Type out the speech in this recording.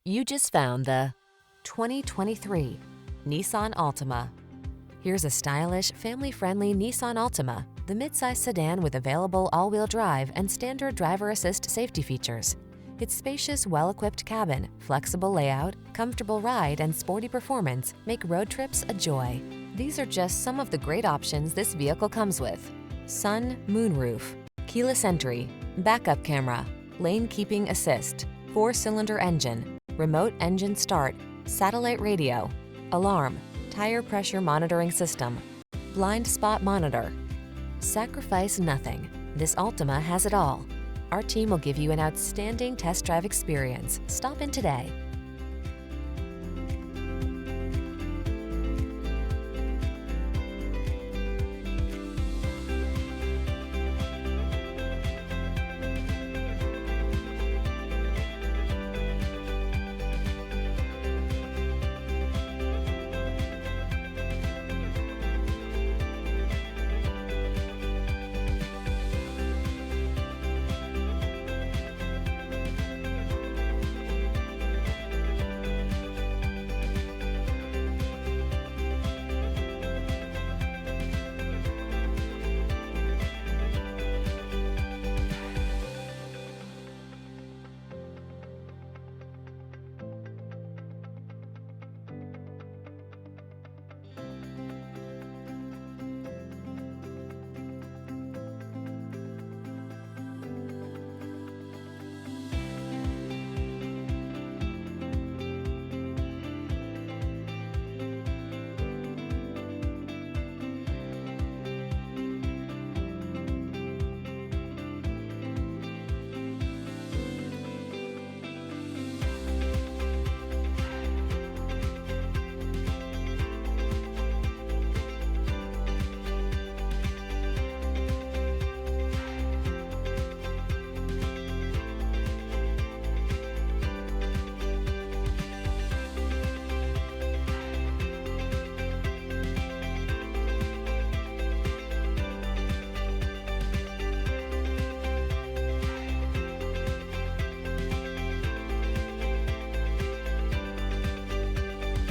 You just found the 2023 Nissan Altima. Here's a stylish, family-friendly Nissan Altima, the midsize sedan with available all-wheel drive and standard driver assist safety features. Its spacious, well-equipped cabin, flexible layout, comfortable ride, and sporty performance make road trips a joy. These are just some of the great options this vehicle comes with: sun, moonroof, keyless entry, backup camera, lane keeping assist, 4-cylinder engine, remote engine start, satellite radio, alarm, tire pressure monitoring system, blind spot monitor. Sacrifice nothing. This Altima has it all. Our team will give you an outstanding test drive experience. Stop in today.